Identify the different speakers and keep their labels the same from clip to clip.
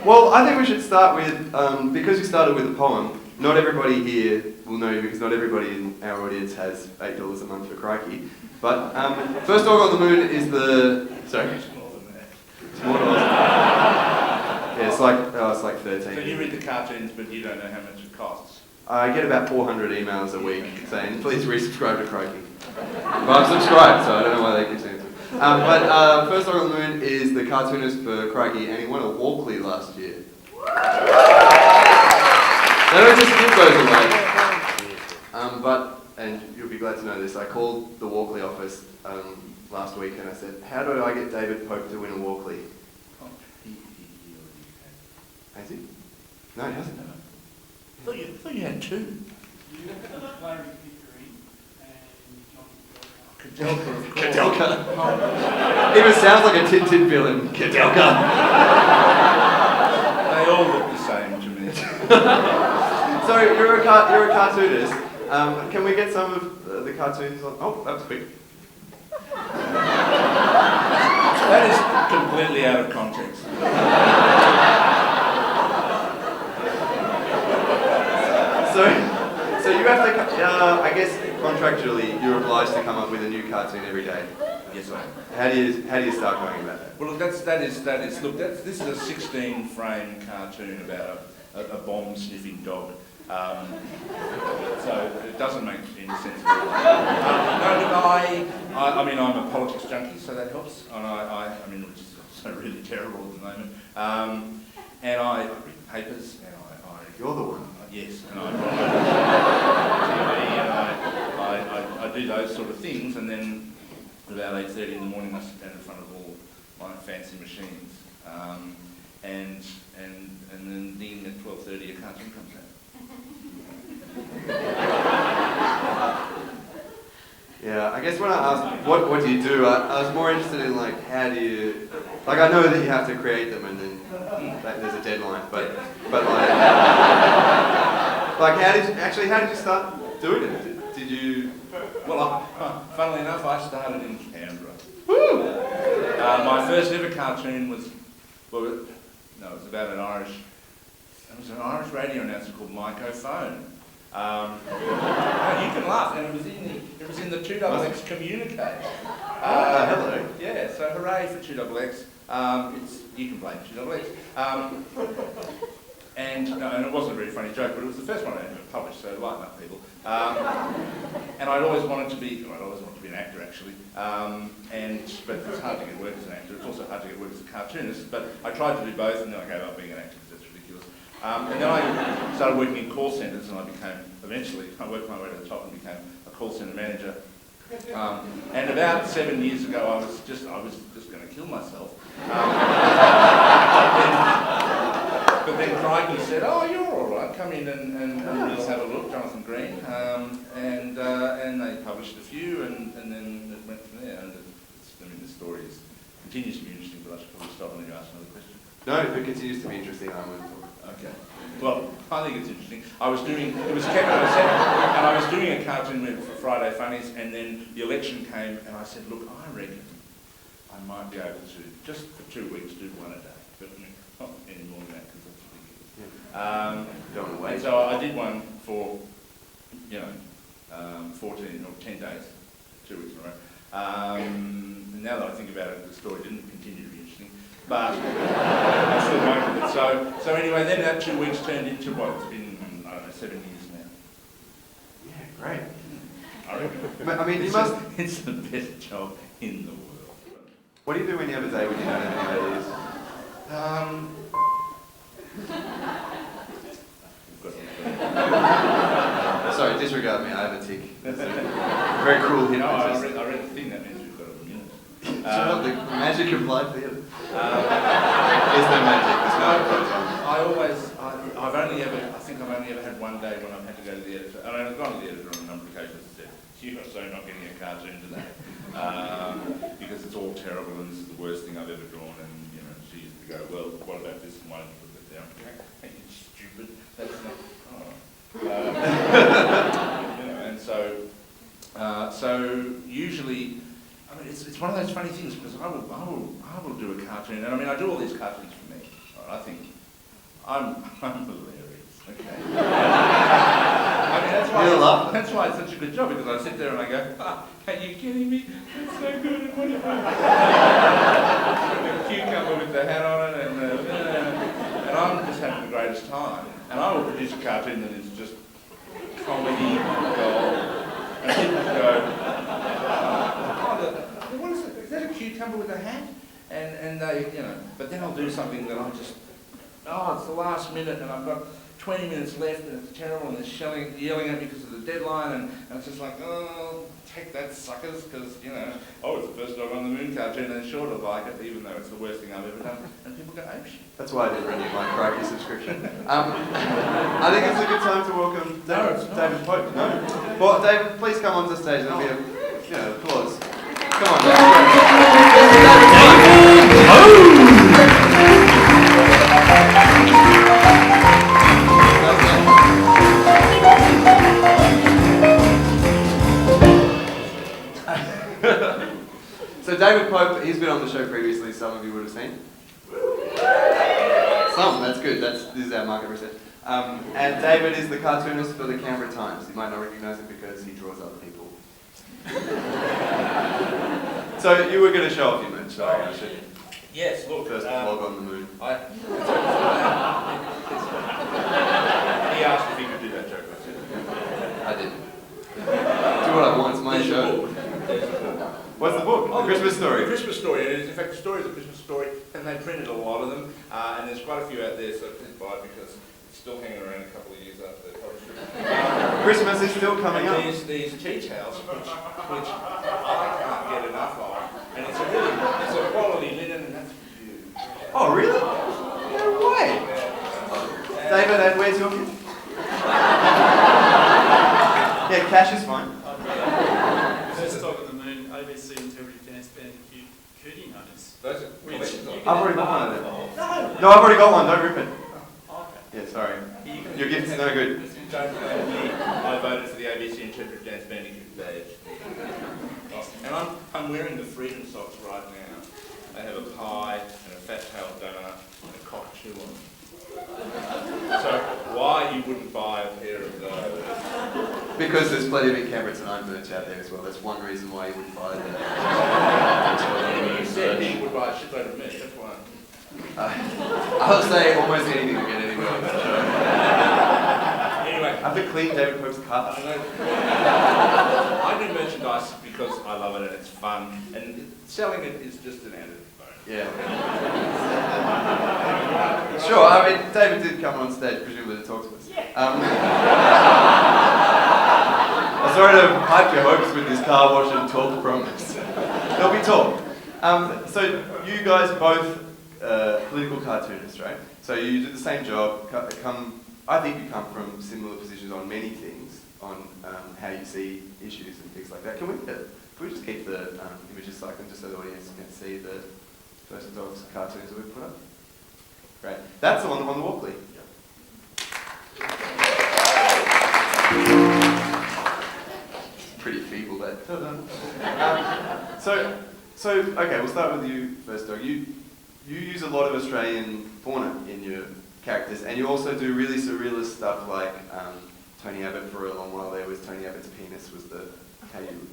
Speaker 1: Well, I think we should start with, because you started with a poem, not everybody here will know you because not everybody in our audience has $8 a month for Crikey. But First Dog on the Moon is the... Sorry?
Speaker 2: It's more than that.
Speaker 1: It's more than that. Yeah, it's like 13.
Speaker 2: So you read the cartoons, but you don't know how much it costs?
Speaker 1: I get about 400 emails a week saying, please resubscribe to Crikey. But I'm subscribed, so I don't know why they keep saying it. But First Dog on the Moon is the cartoonist for Crikey, and he won a Walkley last year. They don't just give those away. And you'll be glad to know this, I called the Walkley office last week and I said, how do I get David Pope to win a Walkley?
Speaker 2: Oh, he
Speaker 1: Has he? No, he hasn't.
Speaker 2: I thought you had two.
Speaker 3: You have Larry Pickering and John
Speaker 2: Kadelka, of course.
Speaker 1: Kadelka. Even sounds like a Tintin villain. Kadelka.
Speaker 2: They all look the same to me.
Speaker 1: So you're a cartoonist. Can we get some of the cartoons on? Oh, that was quick.
Speaker 2: That is completely out of context.
Speaker 1: So you have to, I guess contractually, you're obliged to come up with a new cartoon every day.
Speaker 2: Yes, I am.
Speaker 1: How do you start going about that?
Speaker 2: Well, this is a 16-frame cartoon about a bomb-sniffing dog. So it doesn't make any sense. I mean, I'm a politics junkie, so that helps. And I mean, which is also really terrible at the moment. And I read papers, and
Speaker 1: You're the one.
Speaker 2: yes, and I TV, and I do those sort of things, and then about 8:30 in the morning, I sit down in front of all my fancy machines, and then at 12:30 a cartoon comes out.
Speaker 1: Yeah, I guess when I asked what do you do, I was more interested in like how do you, like I know that you have to create them and then there's a deadline, but like how did you start doing it? Did you?
Speaker 2: Well, funnily enough, I started in Canberra.
Speaker 1: Woo!
Speaker 2: My first ever cartoon was, it was about an Irish radio announcer called Microphone. You can laugh, and it was in the 2XX communique.
Speaker 1: Hello.
Speaker 2: Yeah, so hooray for 2XX. You can blame 2XX. And it wasn't a very funny joke, but it was the first one I ever published, so lighten up, people. And I'd always wanted to be an actor, actually. But it's hard to get work as an actor. It's also hard to get work as a cartoonist. But I tried to do both, and then I gave up being an actor because that's ridiculous. And then I started working in call centres, and I worked my way to the top and became a call centre manager. And about 7 years ago, I was just going to kill myself. But then Crikey said, "Oh, you're all right. Come in and let's have a look." Jonathan Green, and they published a few, and then it went from there. And the story continues to be interesting, but I should probably stop and let you ask another question.
Speaker 1: No, if it continues to be interesting, I'm going to talk.
Speaker 2: Okay. Well, I think it's interesting. I was doing a cartoon for Friday Funnies, and then the election came, and I said, "Look, I reckon I might be able to just for 2 weeks do one a day, but not any more than that because that's ridiculous."
Speaker 1: Don't wait.
Speaker 2: And so I did one for 14 or 10 days, 2 weeks in a row. And now that I think about it, the story didn't continue to be interesting. But I still won't with it. So anyway, then that 2 weeks turned into what? It's been, 7 years now.
Speaker 1: Yeah, great.
Speaker 2: I reckon.
Speaker 1: I mean,
Speaker 2: It's the best job in the world.
Speaker 1: What do you do any other day when you don't have any ideas? Sorry, disregard me. I have a tick. Very cruel hit.
Speaker 2: I read the thing. That means we've got a minute.
Speaker 1: The magic of live theatre. There's no magic. There's no. I've only ever had one day when I've had to go to the editor. And I've gone to the editor on a number of occasions and said, "You are so not getting a cartoon today because it's all terrible and this is the worst thing I've ever drawn." And she used to go, "Well, what about this and why don't you put that down?" "Hey, you stupid. That's not." And so usually. I mean, it's one of those funny things because I will do a cartoon, and I mean I do all these cartoons for me. I think
Speaker 2: I'm hilarious, okay? I mean, that's why it's such a good job, because I sit there and I go, are you kidding me? It's so good, what do you the cucumber with the hat on it, and I'm just having the greatest time. And I will produce a cartoon that is just comedy gold. And people go, what is it? Is that a cucumber with a hat? And they, but then I'll do something that I'm just, it's the last minute and I've got 20 minutes left and it's terrible and they're yelling at me because of the deadline and it's just like, take that suckers, because, it's the first Dog on the Moon cartoon and sure to like it, even though it's the worst thing I've ever done. And people go, oh shit.
Speaker 4: That's why I didn't renew my Crikey subscription. I think it's a good time to welcome David Pope. No? Well, David, please come onto stage. There'll be a, applause. Come on, So David Pope, he's been on the show previously, some of you would have seen. Some, that's good, this is our market research. And David is the cartoonist for the Canberra Times. You might not recognise him because he draws other people. So you were going to show off your moon, sorry, I should.
Speaker 2: Yes, look.
Speaker 4: First vlog on the moon.
Speaker 2: He asked if he could do that joke.
Speaker 4: I didn't. Do what I want, it's my show. What's the book? The Christmas Story?
Speaker 2: The Christmas Story. In fact, the story is a Christmas story, and they printed a lot of them, and there's quite a few out there, so please buy it because it's still hanging around a couple of years after they published it.
Speaker 4: Christmas is still coming up.
Speaker 2: These tea towels, which I can't get enough of, and it's a quality linen, and that's for you.
Speaker 4: Oh, really? No way! David, and where's your gift? Yeah, cash is fine.
Speaker 3: First Dog on the Moon, ABC Interpretive Dance Band, Cootie Notice.
Speaker 2: Those are collections of
Speaker 4: I've already got one of them. No, I've already got one, don't rip it.
Speaker 3: Okay.
Speaker 4: Yeah, sorry. Your gift is no good.
Speaker 2: Don't blame me. I voted for the ABC Interpretive Dance Band badge. And I'm wearing the Freedom socks right now. They have a pie and a fat-tailed donut and a cockatoo on them. So why you wouldn't buy a pair of those?
Speaker 4: Because there's plenty of Canberra Times merch out there as well. That's one reason why you wouldn't buy them.
Speaker 2: You said he would buy a shitload of merch, that's why.
Speaker 4: I'll say almost anything to get anywhere on that show.
Speaker 2: Anyway.
Speaker 4: I have to clean David Pope's car.
Speaker 2: I do merchandise because I love it and it's fun, and selling it is just an added bonus.
Speaker 4: Yeah. Sure, I mean, David did come on stage, presumably to talk to us. I'm sorry to hype your hopes with this car wash and talk promise. There'll be talk. So you guys both political cartoonists, right? So you do the same job, I think you come from similar positions on many things, on how you see issues and things like that. Can we just keep the images cycling just so the audience can see the First Dogs cartoons that we've put up? Great. That's the one on the wall, please. Pretty feeble, that. So okay, we'll start with you first, Dog. You use a lot of Australian fauna in your characters, and you also do really surrealist stuff like Tony Abbott for a long while there was Tony Abbott's penis was how you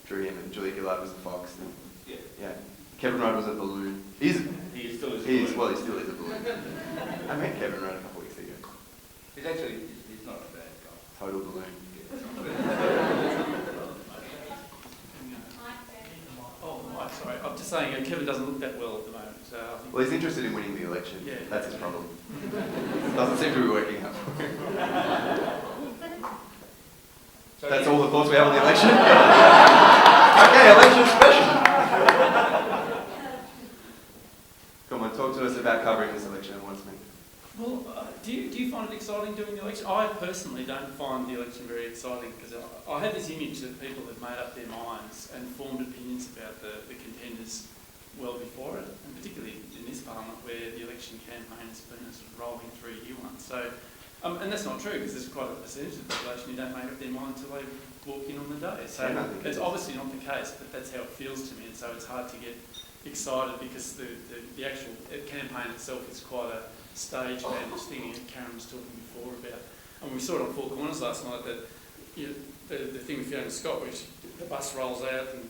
Speaker 4: drew him, and Julia Gillard was the fox. And, yeah. Kevin Rudd was a balloon. He still is a balloon. Well, he still is a balloon. I met Kevin Rudd a couple weeks ago.
Speaker 2: He's not a bad guy.
Speaker 4: Total balloon.
Speaker 3: Sorry, I'm just saying Kevin doesn't look that well at the moment, so I think...
Speaker 4: Well, he's interested in winning the election.
Speaker 3: Yeah.
Speaker 4: That's his problem. Doesn't seem to be working out. That's all the thoughts we have on the election? Okay, election special. Come on, talk to us about covering this election and what it's meant.
Speaker 3: Well, do you find it exciting doing the election? I personally don't find the election very exciting because I have this image that people have made up their minds and formed opinions about the contenders well before it, and particularly in this parliament where the election campaign has been a sort of rolling 3-year one. So, and that's not true because there's quite a percentage of the population who don't make up their mind until they walk in on the day. So it's obviously not the case, but that's how it feels to me, and so it's hard to get excited because the actual campaign itself is quite a stage managed thing. Karen was talking before about, and we saw it on Four Corners last night, that the thing with Fiona Scott, which the bus rolls out and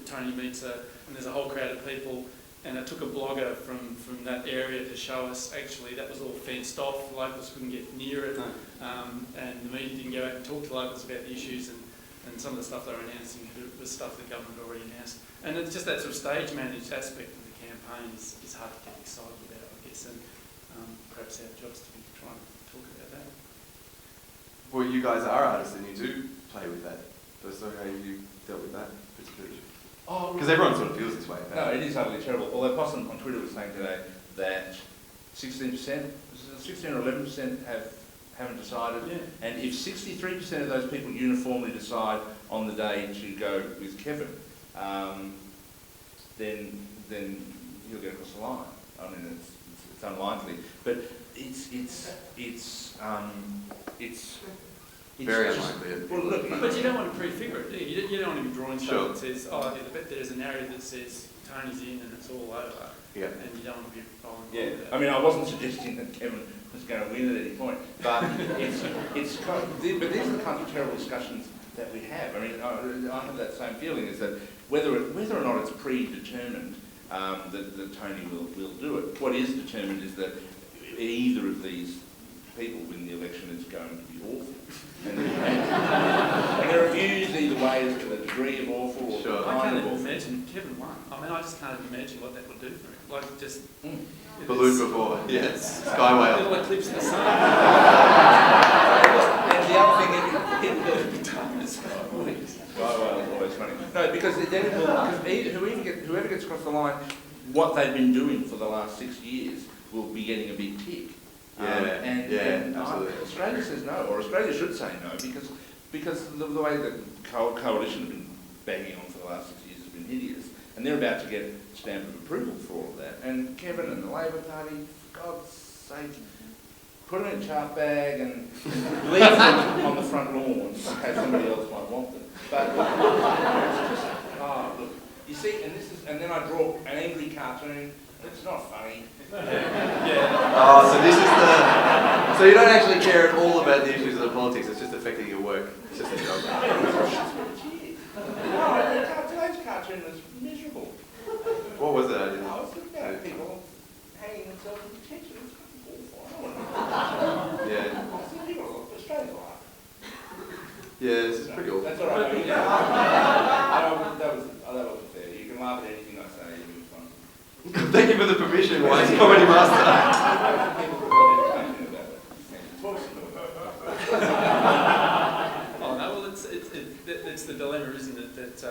Speaker 3: Tony meets her, and there's a whole crowd of people, and it took a blogger from that area to show us actually that was all fenced off, locals couldn't get near it, and the media didn't go out and talk to locals about the issues, and some of the stuff they were announcing was stuff the government already announced. And it's just that sort of stage managed aspect of the campaign is hard to get excited about, I guess, and perhaps our job's to be trying to talk about that.
Speaker 4: Well, you guys are artists and you do play with that. That's not how you dealt with that particularly. Because everyone sort of feels this way.
Speaker 2: No, it is utterly terrible. Although Possum on Twitter was saying today that 16%, 16 or 11% haven't decided.
Speaker 3: Yeah.
Speaker 2: And if 63% of those people uniformly decide on the day to go with Kevin, then he'll get across the line. I mean, it's unlikely, but it's
Speaker 4: very
Speaker 2: just,
Speaker 4: unlikely.
Speaker 2: well, look,
Speaker 3: But you don't want to prefigure it, do you? You don't want to be drawing stuff
Speaker 4: Sure.
Speaker 3: that says, oh, I bet there's a narrative that says Tony's in and it's all over.
Speaker 4: Yeah.
Speaker 3: And you don't want to be rolling
Speaker 2: yeah.
Speaker 3: with that.
Speaker 2: I mean, I wasn't suggesting that Kevin was going to win at any point, but it's kind of, but these are the kinds of terrible discussions that we have. I mean, I have that same feeling, is that whether or not it's predetermined that Tony will do it, what is determined is that either of these people win the election is going to be awful. And there are views either way as to the degree of awful or
Speaker 4: Sure.
Speaker 2: the
Speaker 3: I
Speaker 2: kind
Speaker 3: can't
Speaker 2: of
Speaker 3: even
Speaker 2: awful.
Speaker 3: imagine Kevin won. I mean, I just can't imagine what that would do for him. Like, just...
Speaker 4: Balloon before, yes. Sky whale.
Speaker 3: Little eclipse in the sun.
Speaker 2: And the other thing is, well, it's always funny. No, because then it will, because whoever gets across the line, what they've been doing for the last 6 years will be getting a big tick. And Australia says no, or Australia should say no, because the way the coalition has been banging on for the last 6 years has been hideous, and they're about to get a stamp of approval for all of that. And Kevin and the Labor Party, for God's sake, put them in a chart bag and leave them on the front lawn in case somebody else might want them. But it's just, look, you see, and then I draw an angry cartoon. It's not funny.
Speaker 3: Yeah.
Speaker 4: Oh, so this is the... So you don't actually care at all about the issues of the politics, it's just affecting your work. It's just a job.
Speaker 2: No, today's cartoon was miserable.
Speaker 4: What was it? I didn't...
Speaker 2: Oh, it's about people hanging themselves in detention. It's awful.
Speaker 4: Yeah.
Speaker 2: Australia's life.
Speaker 4: Yeah, this is pretty awful.
Speaker 2: That's all right. I mean, that wasn't fair. You can laugh at anything I say. It's fun.
Speaker 4: Thank you for the permission, Wise Comedy Master.
Speaker 3: Oh no, well it's the dilemma, isn't it? That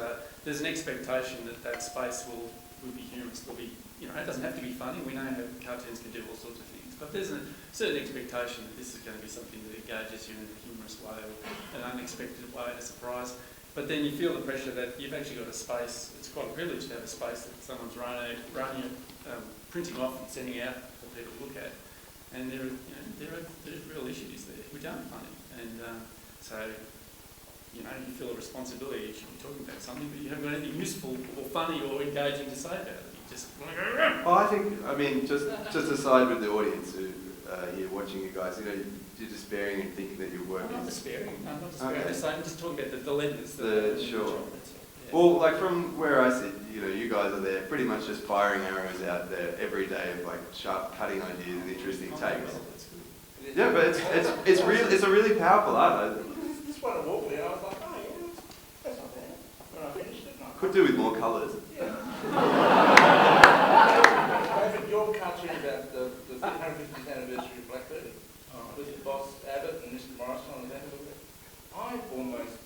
Speaker 3: there's an expectation that space will be humorous. There'll be, it doesn't have to be funny. We know how cartoons can do all sorts of things, but there's a certain expectation that this is going to be something that engages you in a humorous way or an unexpected way, a surprise. But then you feel the pressure that you've actually got a space. It's quite a privilege to have a space that someone's printing off and sending out for people to look at. And there are real issues there which aren't funny. And so, you feel a responsibility. You should be talking about something, but you haven't got anything useful or funny or engaging to say about it. You just...
Speaker 4: Oh, I mean, just aside with the audience who here watching you guys, you're despairing and thinking that your work
Speaker 3: I'm not
Speaker 4: is...
Speaker 3: despairing. I'm not despairing.
Speaker 4: Okay.
Speaker 3: I'm just talking about the dilemmas.
Speaker 4: Sure. Well, like from where I sit, you guys are there pretty much just firing arrows out there every day of like sharp cutting ideas and interesting takes. Yeah, but it's a really powerful art.
Speaker 2: This one walked me and I was like, oh yeah, that's not bad. When I finished it,
Speaker 4: Could do with more colours.
Speaker 2: yeah. David, your cartoon about the 150th anniversary of Blackbird with Boss Abbott and Mr. Morrison on the back of it, I almost